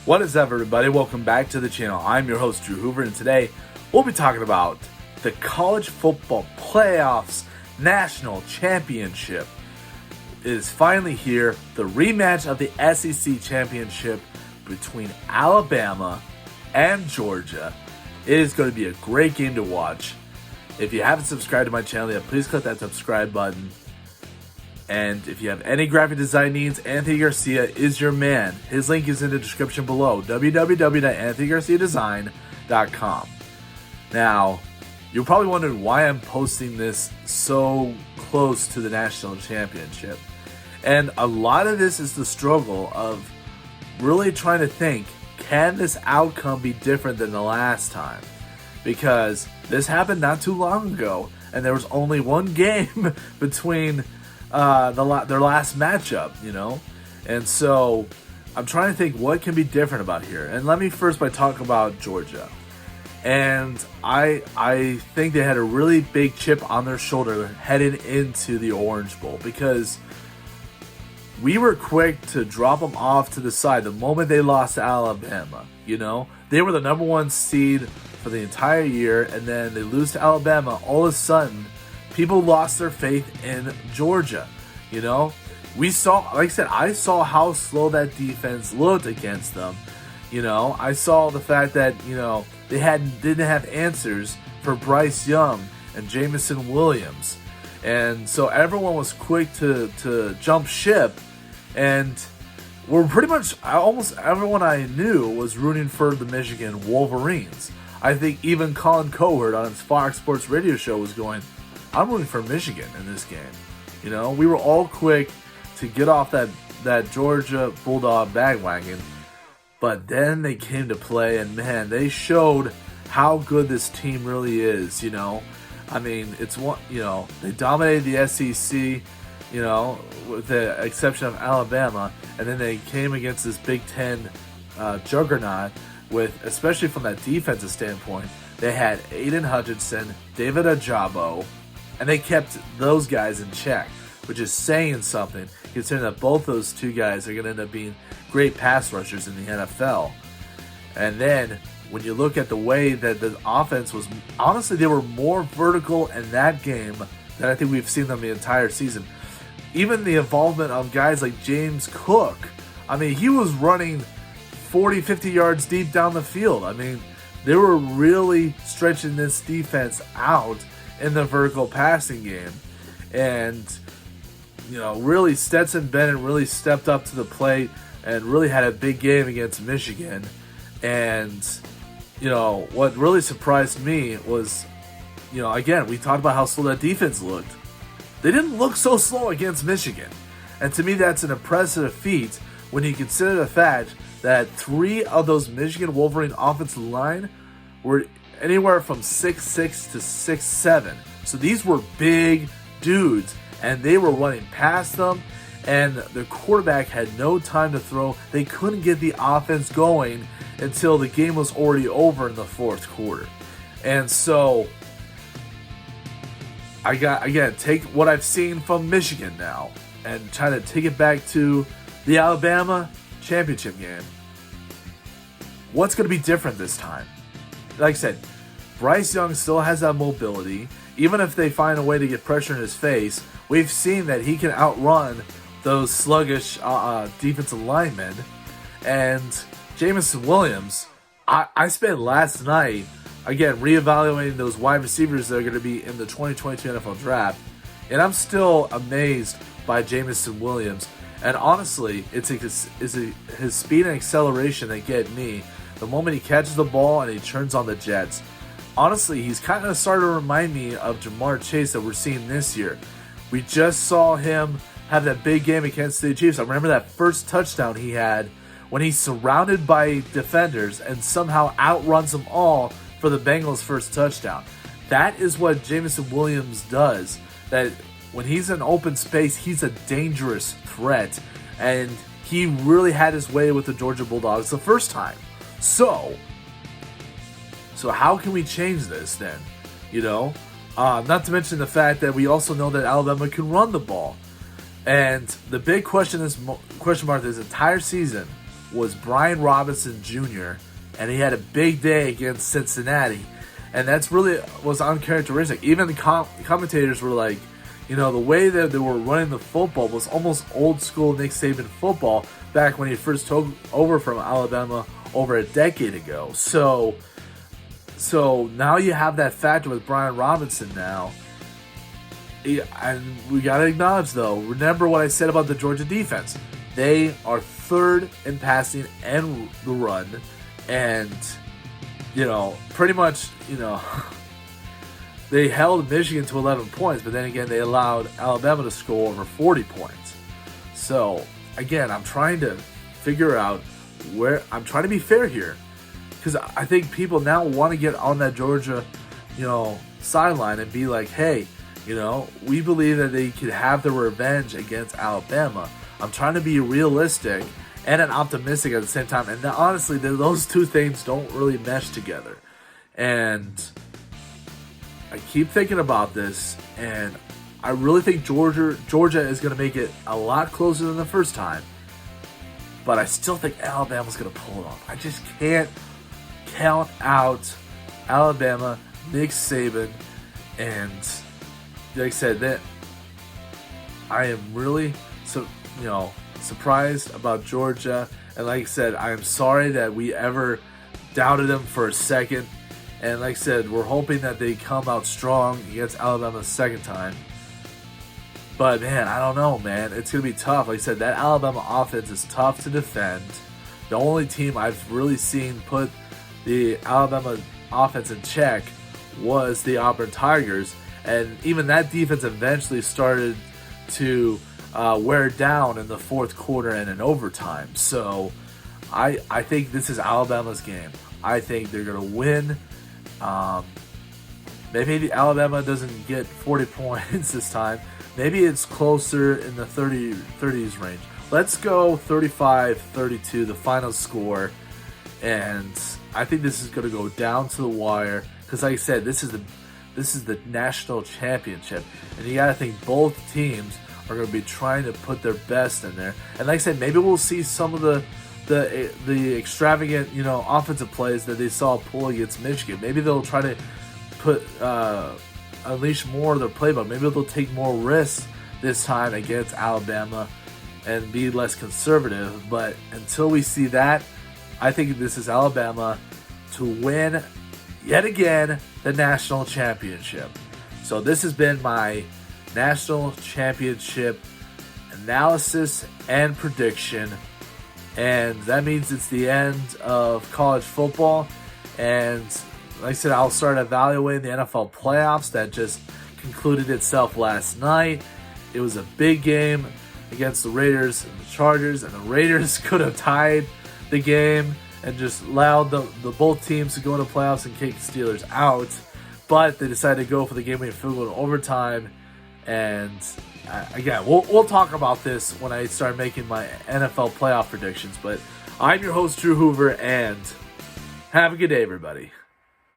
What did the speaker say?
What is up, everybody? Welcome back to the channel. I'm your host, Drew Hoover, and today we'll be talking about the College Football Playoffs National Championship. It is finally here, the rematch of the SEC Championship between Alabama and Georgia. It is going to be a great game to watch. If you haven't subscribed to my channel yet, please click that subscribe button. And if you have any graphic design needs, Anthony Garcia is your man. His link is in the description below, www.anthonygarciadesign.com. Now, you're probably wondering why I'm posting this so close to the national championship. And a lot of this is the struggle of really trying to think, can this outcome be different than the last time? Because this happened not too long ago, and there was only one game between their last matchup, and so I'm trying to think what can be different about here. And let me first talk about Georgia. And I think they had a really big chip on their shoulder heading into the Orange Bowl, because we were quick to drop them off to the side the moment they lost to Alabama. They were the number one seed for the entire year, and then they lose to Alabama. All of a sudden, people lost their faith in Georgia. We saw, like I said, I saw how slow that defense looked against them. I saw the fact that, they didn't have answers for Bryce Young and Jamison Williams. And so everyone was quick to jump ship. And we're pretty much, almost everyone I knew was rooting for the Michigan Wolverines. I think even Colin Cowherd on his Fox Sports radio show was going, I'm rooting for Michigan in this game. We were all quick to get off that Georgia Bulldog bandwagon. But then they came to play, and man, they showed how good this team really is. I mean, they dominated the SEC, with the exception of Alabama, and then they came against this Big Ten juggernaut with, especially from that defensive standpoint, they had Aiden Hutchinson, David Ajabo, and they kept those guys in check, which is saying something, considering that both those two guys are going to end up being great pass rushers in the NFL. And then, when you look at the way that the offense was, honestly, they were more vertical in that game than I think we've seen them the entire season. Even the involvement of guys like James Cook, I mean, he was running 40, 50 yards deep down the field. I mean, they were really stretching this defense out in the vertical passing game. And, really Stetson Bennett really stepped up to the plate and really had a big game against Michigan. And, what really surprised me was, again, we talked about how slow that defense looked. They didn't look so slow against Michigan. And to me, that's an impressive feat when you consider the fact that 3 of those Michigan Wolverine offensive line were anywhere from 6'6" to 6'7". So these were big dudes, and they were running past them, and the quarterback had no time to throw. They couldn't get the offense going until the game was already over in the fourth quarter. And so take what I've seen from Michigan now and try to take it back to the Alabama championship game. What's going to be different this time? Like I said, Bryce Young still has that mobility. Even if they find a way to get pressure in his face, we've seen that he can outrun those sluggish defensive linemen. And Jamison Williams, I spent last night, again, reevaluating those wide receivers that are going to be in the 2022 NFL Draft. And I'm still amazed by Jamison Williams. And honestly, it's his speed and acceleration that get me. The moment he catches the ball and he turns on the jets. Honestly, he's kind of starting to remind me of Jamar Chase that we're seeing this year. We just saw him have that big game against the Chiefs. I remember that first touchdown he had when he's surrounded by defenders and somehow outruns them all for the Bengals' first touchdown. That is what Jamison Williams does. That when he's in open space, he's a dangerous threat. And he really had his way with the Georgia Bulldogs the first time. So how can we change this then? Not to mention the fact that we also know that Alabama can run the ball. And the big question mark this entire season was Brian Robinson Jr., and he had a big day against Cincinnati. And that's really was uncharacteristic. Even the commentators were like, you know, the way that they were running the football was almost old school Nick Saban football back when he first took over from Alabama over a decade ago. So now you have that factor with Brian Robinson now. And we got to acknowledge, though, remember what I said about the Georgia defense. They are third in passing and the run. And, you know, pretty much, you know, they held Michigan to 11 points. But then again, they allowed Alabama to score over 40 points. So, again, I'm trying to figure out where I'm trying to be fair here. Because I think people now want to get on that Georgia, you know, sideline and be like, hey, you know, we believe that they could have their revenge against Alabama. I'm trying to be realistic and optimistic at the same time. And honestly, those two things don't really mesh together. And I keep thinking about this, and I really think Georgia is going to make it a lot closer than the first time. But I still think Alabama's going to pull it off. I just can't count out Alabama, Nick Saban, and like I said, that I am really surprised about Georgia. And like I said, I am sorry that we ever doubted them for a second. And like I said, we're hoping that they come out strong against Alabama the second time. But man, I don't know, man. It's going to be tough. Like I said, that Alabama offense is tough to defend. The only team I've really seen put the Alabama offense in check was the Auburn Tigers. And even that defense eventually started to wear down in the fourth quarter and in overtime. So I think this is Alabama's game. I think they're going to win. Maybe Alabama doesn't get 40 points this time. Maybe it's closer in the 30s range. Let's go 35-32, the final score. And I think this is going to go down to the wire. Because like I said, this is the national championship. And you got to think both teams are going to be trying to put their best in there. And like I said, maybe we'll see some of the extravagant, you know, offensive plays that they saw pull against Michigan. Maybe they'll try to unleash more of their playbook. Maybe they'll take more risks this time against Alabama and be less conservative. But until we see that, I think this is Alabama to win yet again the national championship. So this has been my national championship analysis and prediction. And that means it's the end of college football. And like I said, I'll start evaluating the NFL playoffs that just concluded itself last night. It was a big game against the Raiders and the Chargers, and the Raiders could have tied the game and just allowed the both teams to go into playoffs and kick the Steelers out. But they decided to go for the game-winning field goal in overtime. And again, we'll talk about this when I start making my NFL playoff predictions. But I'm your host, Drew Hoover, and have a good day, everybody.